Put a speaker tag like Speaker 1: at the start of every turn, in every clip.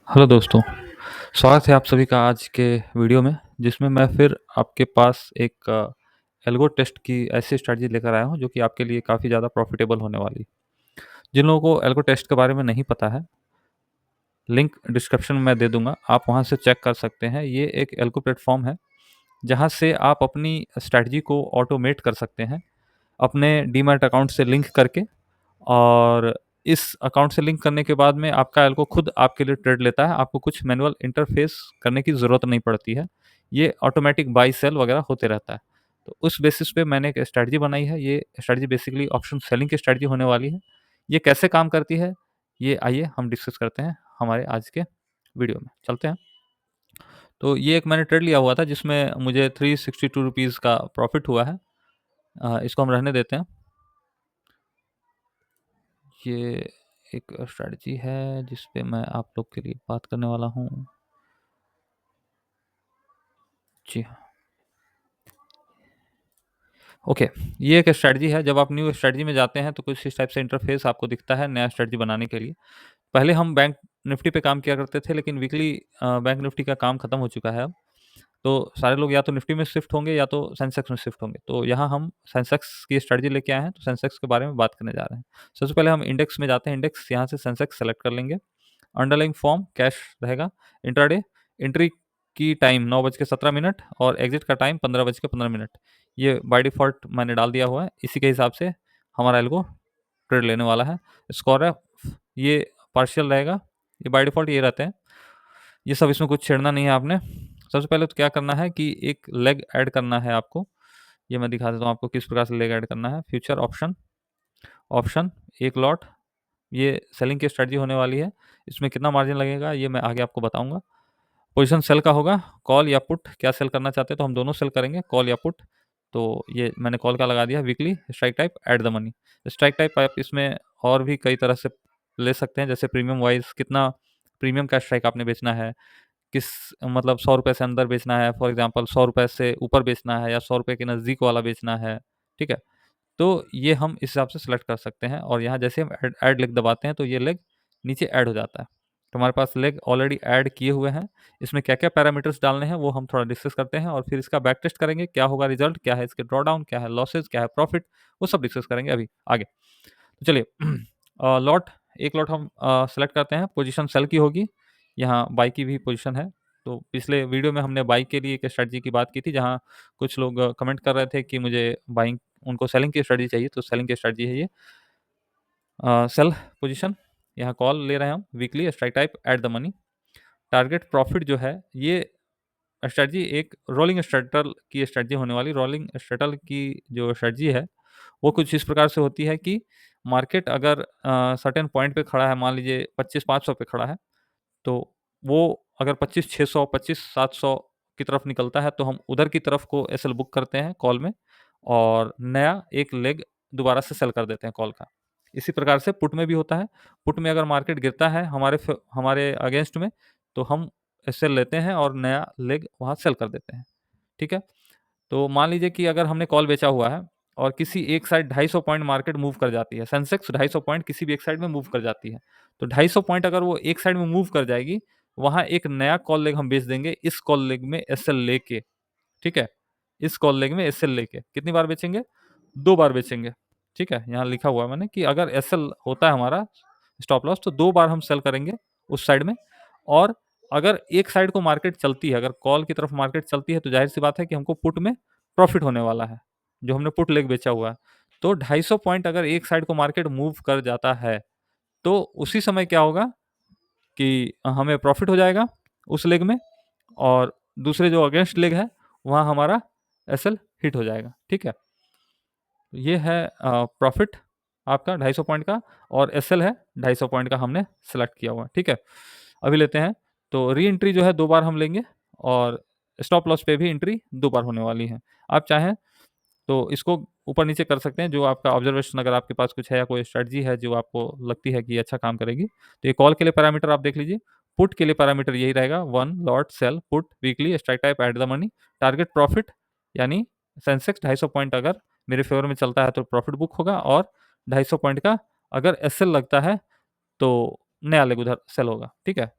Speaker 1: Hello दोस्तों, स्वागत है आप सभी का आज के वीडियो में, जिसमें मैं फिर आपके पास एक एल्गो टेस्ट की ऐसी स्ट्रैटेजी लेकर आया हूँ, जो कि आपके लिए काफ़ी ज़्यादा प्रॉफ़िटेबल होने वाली। जिन लोगों को एल्गो टेस्ट के बारे में नहीं पता है, लिंक डिस्क्रिप्शन में मैं दे दूँगा, आप वहाँ से चेक कर सकते हैं। ये एक एल्गो प्लेटफ़ॉर्म है, जहाँ से आप अपनी स्ट्रैटेजी को ऑटोमेट कर सकते हैं, अपने डीमैट अकाउंट से लिंक करके। और इस अकाउंट से लिंक करने के बाद में आपका एल्गो खुद आपके लिए ट्रेड लेता है, आपको कुछ मैनुअल इंटरफ़ेस करने की ज़रूरत नहीं पड़ती है। ये ऑटोमैटिक बाय सेल वगैरह होते रहता है। तो उस बेसिस पे मैंने एक स्ट्रैटेजी बनाई है, ये स्ट्रैटेजी बेसिकली ऑप्शन सेलिंग की स्ट्रैटेजी होने वाली है। ये कैसे काम करती है, ये आइए हम डिस्कस करते हैं हमारे आज के वीडियो में। चलते हैं। तो ये एक मैंने ट्रेड लिया हुआ था, जिसमें मुझे ₹362 का प्रॉफ़िट हुआ है। इसको हम रहने देते हैं। ये एक स्ट्रैटेजी है जिस पे मैं आप लोग के लिए बात करने वाला हूँ। जी हाँ। ओके, ये एक स्ट्रैटेजी है। जब आप न्यू स्ट्रैटेजी में जाते हैं तो कुछ इस टाइप से इंटरफेस आपको दिखता है नया स्ट्रैटेजी बनाने के लिए। पहले हम बैंक निफ्टी पे काम किया करते थे, लेकिन वीकली बैंक निफ्टी का काम खत्म हो चुका है अब। तो सारे लोग या तो निफ्टी में शिफ्ट होंगे या तो सेंसेक्स में शिफ्ट होंगे। तो यहाँ हम सेंसेक्स की स्ट्रैटेजी लेके आए हैं, तो सेंसेक्स के बारे में बात करने जा रहे हैं। सबसे पहले हम इंडेक्स में जाते हैं। इंडेक्स यहाँ से सेंसेक्स सेलेक्ट कर लेंगे। अंडरलाइंग फॉर्म कैश रहेगा। इंट्राडे एंट्री की टाइम 9:17 और एग्जिट का टाइम 15:15। ये बाय डिफ़ॉल्ट मैंने डाल दिया हुआ है। इसी के हिसाब से हमारा एल्गो ट्रेड लेने वाला है। स्कोर है, ये पार्शियल रहेगा। ये बाय डिफ़ॉल्ट ये रहते हैं। ये सब इसमें कुछ छेड़ना नहीं है आपने। सबसे पहले तो क्या करना है कि एक लेग ऐड करना है आपको। ये मैं दिखा देता हूँ आपको किस प्रकार से लेग ऐड करना है। फ्यूचर ऑप्शन, ऑप्शन 1 लॉट, ये सेलिंग की स्ट्रैटेजी होने वाली है। इसमें कितना मार्जिन लगेगा ये मैं आगे आपको बताऊँगा। पोज़ीशन सेल का होगा, कॉल या पुट, क्या सेल करना चाहते हैं तो हम दोनों सेल करेंगे, कॉल या पुट। तो ये मैंने कॉल का लगा दिया। Weekly strike type at the money. Strike type आप इसमें और भी कई तरह से ले सकते हैं, जैसे प्रीमियम वाइज़ कितना प्रीमियम का स्ट्राइक आपने बेचना है, किस मतलब ₹100 से अंदर बेचना है, फॉर एग्ज़ाम्पल ₹100 से ऊपर बेचना है या ₹100 के नज़दीक वाला बेचना है, ठीक है? तो ये हम इस हिसाब से सेलेक्ट कर सकते हैं और यहाँ जैसे हम ऐड लेग दबाते हैं तो ये लेग नीचे ऐड हो जाता है। तो हमारे पास लेग ऑलरेडी ऐड किए हुए हैं। इसमें क्या-क्या पैरामीटर्स डालने हैं वो हम थोड़ा डिस्कस करते हैं और फिर इसका बैक टेस्ट करेंगे, क्या होगा रिज़ल्ट, क्या है इसके ड्रॉडाउन, क्या है लॉसेस, क्या है प्रॉफिट, वो सब डिस्कस करेंगे अभी आगे। तो चलिए लॉट, 1 लॉट हम सेलेक्ट करते हैं, पोज़ीशन सेल की होगी, यहाँ बाय की भी पोज़ीशन है। तो पिछले वीडियो में हमने बाय के लिए एक स्ट्रैटेजी की बात की थी, जहाँ कुछ लोग कमेंट कर रहे थे कि मुझे बाइंग उनको सेलिंग की स्ट्रैटेजी चाहिए, तो सेलिंग की स्ट्रैटेजी है ये। सेल पोज़ीशन, यहाँ कॉल ले रहे हैं हम, weekly strike type at the money. Target profit जो है, ये स्ट्रैटेजी एक रोलिंग स्ट्रैटल की स्ट्रैटेजी होने वाली। रोलिंग स्ट्रैटल की जो स्ट्रैटेजी है, वो कुछ इस प्रकार से होती है कि मार्केट अगर सर्टेन पॉइंट पे खड़ा है, मान लीजिए 25,500 पे खड़ा है, तो वो अगर 25,600, 25,700 की तरफ निकलता है, तो हम उधर की तरफ को एसएल बुक करते हैं कॉल में और नया एक लेग दोबारा से सेल कर देते हैं कॉल का। इसी प्रकार से पुट में भी होता है। पुट में अगर मार्केट गिरता है हमारे अगेंस्ट में, तो हम एसएल लेते हैं और नया लेग वहाँ सेल कर देते हैं, ठीक है? तो मान लीजिए कि अगर हमने कॉल बेचा हुआ है और किसी एक साइड 250 पॉइंट मार्केट मूव कर जाती है, सेंसेक्स 250 पॉइंट किसी भी एक साइड में मूव कर जाती है। तो 250 पॉइंट अगर वो एक साइड में मूव कर जाएगी, वहाँ एक नया कॉल लेग हम बेच देंगे इस कॉल लेग में एसएल लेके, ठीक है? इस कॉल लेग में एसएल लेके कितनी बार बेचेंगे? 2 बार बेचेंगे, ठीक है? यहाँ लिखा हुआ है मैंने कि अगर एसएल होता है हमारा स्टॉप लॉस, तो 2 बार हम सेल करेंगे उस साइड में। और अगर एक साइड को मार्केट चलती है, अगर कॉल की तरफ मार्केट चलती है, तो ज़ाहिर-सी बात है कि हमको पुट में प्रॉफ़िट होने वाला है, जो हमने पुट लेग बेचा हुआ है। तो 250 पॉइंट अगर एक साइड को मार्केट मूव कर जाता है, तो उसी समय क्या होगा कि हमें प्रॉफ़िट हो जाएगा उस लेग में और दूसरे जो अगेंस्ट लेग है, वहाँ हमारा एसएल हिट हो जाएगा, ठीक है? ये है प्रॉफ़िट आपका 250 पॉइंट का और एसएल है 250 पॉइंट का हमने सेलेक्ट किया हुआ है, ठीक है? अभी लेते हैं, तो री-एंट्री जो है 2 बार हम लेंगे और स्टॉप लॉस पे भी एंट्री 2 बार होने वाली है। आप चाहें तो इसको ऊपर-नीचे कर सकते हैं, जो आपका ऑब्ज़र्वेशन अगर आपके पास कुछ है या कोई स्ट्रैटेजी है जो आपको लगती है कि ये अच्छा काम करेगी। तो ये कॉल के लिए पैरामीटर आप देख लीजिए, पुट के लिए पैरामीटर यही रहेगा 1 lot sell put weekly strike type at the money, target profit यानी सेंसेक्स 250 पॉइंट अगर मेरे फ़ेवर में चलता है तो प्रॉफिट बुक होगा और 250 पॉइंट का अगर एसएल लगता है तो नया लेग उधर सेल होगा, ठीक है?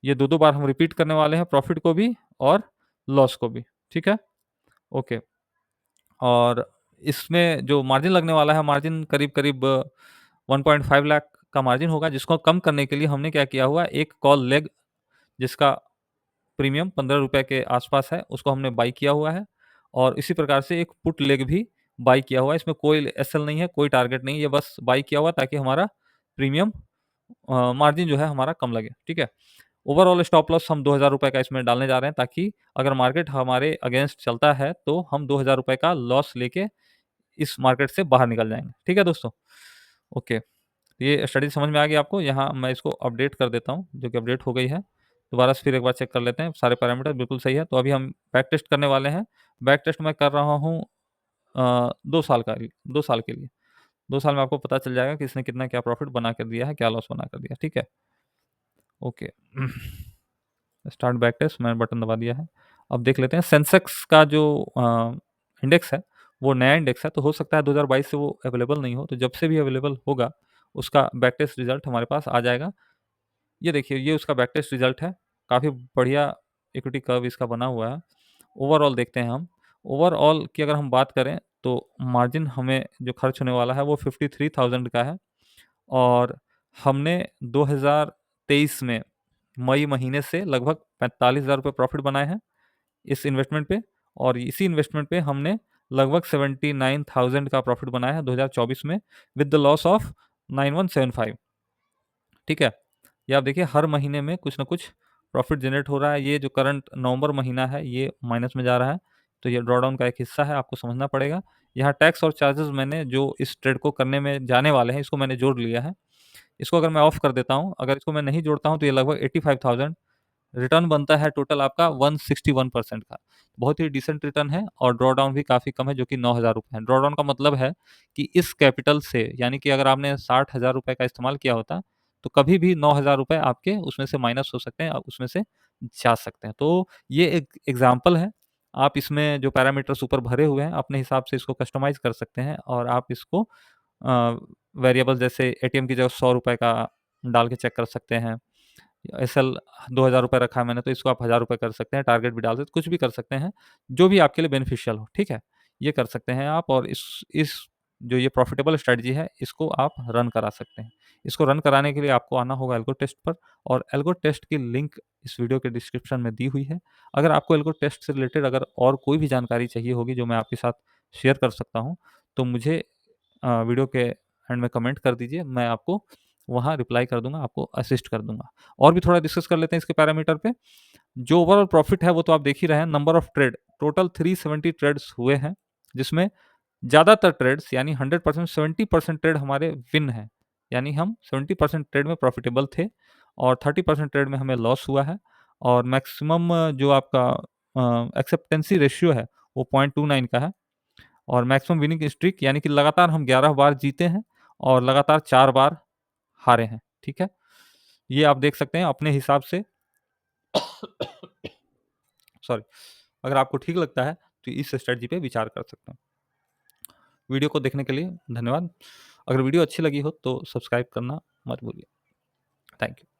Speaker 1: ये 2-2 बार हम रिपीट करने वाले हैं, प्रॉफ़िट को भी और लॉस को भी, ठीक है? ओके। और इसमें जो मार्जिन लगने वाला है, मार्जिन करीब-करीब 1.5 लाख का मार्जिन होगा, जिसको कम करने के लिए हमने क्या किया हुआ है, एक कॉल लेग जिसका प्रीमियम ₹15 के आसपास है, उसको हमने बाय किया हुआ है और इसी प्रकार से एक पुट लेग भी बाय किया हुआ है। इसमें कोई एसएल नहीं है, कोई टारगेट नहीं है, ये बस बाय किया हुआ है ताकि हमारा प्रीमियम मार्जिन जो है हमारा कम लगे, ठीक है? ओवरऑल स्टॉप लॉस हम ₹2000 का इसमें डालने जा रहे हैं ताकि अगर मार्केट हमारे अगेंस्ट चलता है, तो हम ₹2000 का लॉस लेके इस मार्केट से बाहर निकल जाएँगे, ठीक है दोस्तों? ओके, ये स्टडी समझ में आ गई आपको? यहाँ मैं इसको अपडेट कर देता हूँ, जो कि अपडेट हो गई है। दोबारा से फिर एक बार चेक कर लेते हैं, सारे पैरामीटर बिल्कुल सही है। तो अभी हम बैक टेस्ट करने वाले हैं। बैक टेस्ट मैं कर रहा हूँ 2 साल का 2 साल के लिए। 2 साल में आपको पता चल जाएगा कि इसने कितना क्या प्रॉफ़िट बना कर दिया है, क्या लॉस बना कर दिया, ठीक है? ओके। स्टार्ट बैक टेस्ट मैंने बटन दबा दिया है। अब देख लेते हैं सेंसेक्स का जो इंडेक्स है, वो नया इंडेक्स है, तो हो सकता है 2022 से वो अवेलेबल नहीं हो, तो जब से भी अवेलेबल होगा, उसका बैक टेस्ट रिज़ल्ट हमारे पास आ जाएगा। ये देखिए, ये उसका बैक टेस्ट रिज़ल्ट है। काफ़ी बढ़िया इक्विटी कर्व इसका बना हुआ है। ओवरऑल देखते हैं हम। ओवरऑल की अगर हम बात करें, तो मार्जिन हमें जो खर्च होने वाला है, वो 53,000 का है और हमने 2023 में मई महीने से लगभग ₹45,000 प्रॉफ़िट बनाए हैं इस इन्वेस्टमेंट पे और इसी इन्वेस्टमेंट पे हमने लगभग 79,000 का प्रॉफ़िट बनाया है 2024 में विद द लॉस ऑफ 9175, ठीक है? ये आप देखिए हर महीने में कुछ न कुछ प्रॉफ़िट जनरेट हो रहा है। ये जो करंट नवंबर महीना है, ये माइनस में जा रहा है, तो ये ड्रॉडाउन का एक हिस्सा है, आपको समझना पड़ेगा। यहाँ टैक्स और चार्जेज़ मैंने जो इस ट्रेड को करने में जाने वाले हैं, इसको मैंने जोड़ लिया है। इसको अगर मैं ऑफ कर देता हूँ, अगर इसको मैं नहीं जोड़ता हूँ, तो ये लगभग 85,000 रिटर्न बनता है टोटल आपका 161% का। बहुत ही डिसेंट रिटर्न है और ड्रॉ डाउन भी काफ़ी कम है जो कि ₹9,000 है। ड्रॉ डाउन का मतलब है कि इस कैपिटल से यानी कि अगर आपने ₹60,000 का इस्तेमाल किया होता, तो कभी भी ₹9,000 आपके उसमें से माइनस हो सकते हैं, उसमें से जा सकते हैं। तो ये एक एग्ज़ाम्पल है। आप इसमें जो पैरामीटर्स ऊपर भरे हुए हैं, अपने हिसाब से इसको कस्टमाइज़ कर सकते हैं और आप इसको वेरिएबल जैसे एटीएम की जगह ₹100 का डाल के चेक कर सकते हैं। एसएल ₹2000 रखा है मैंने, तो इसको आप ₹1000 कर सकते हैं, टारगेट भी डाल सकते, कुछ भी कर सकते हैं, जो भी आपके लिए बेनिफिशियल हो, ठीक है? ये कर सकते हैं आप और इस जो ये प्रॉफ़िटेबल स्ट्रैटेजी है, इसको आप रन करा सकते हैं। इसको रन कराने के लिए आपको आना होगा एल्गो टेस्ट पर और एल्गो टेस्ट की लिंक इस वीडियो के डिस्क्रिप्शन में दी हुई है। अगर आपको एल्गो टेस्ट से रिलेटेड अगर और कोई भी जानकारी चाहिए होगी, जो मैं आपके साथ शेयर कर सकता हूँ, तो मुझे वीडियो के एंड में कमेंट कर दीजिए, मैं आपको वहाँ रिप्लाई कर दूँगा, आपको असिस्ट कर दूँगा। और भी थोड़ा डिस्कस कर लेते हैं इसके पैरामीटर पे। जो ओवरऑल प्रॉफिट है वो तो आप देख ही रहे हैं, number of trade total 370 trades हुए हैं, जिसमें ज़्यादातर ट्रेड्स यानी 100% 70% ट्रेड हमारे विन हैं। यानी हम 70% ट्रेड में प्रॉफिटेबल थे और 30% ट्रेड में हमें लॉस हुआ है और मैक्सिमम जो आपका एक्सेप्टेंसी रेशियो है वो 0.29 का है और मैक्सिमम विनिंग स्ट्रीक यानी कि लगातार हम 11 बार जीते हैं और लगातार 4 बार हारे हैं, ठीक है? ये आप देख सकते हैं अपने हिसाब से सॉरी, अगर आपको ठीक लगता है तो इस स्ट्रेटजी पे विचार कर सकते हैं। वीडियो को देखने के लिए धन्यवाद। अगर वीडियो अच्छी लगी हो तो सब्सक्राइब करना मत भूलिए। Thank you.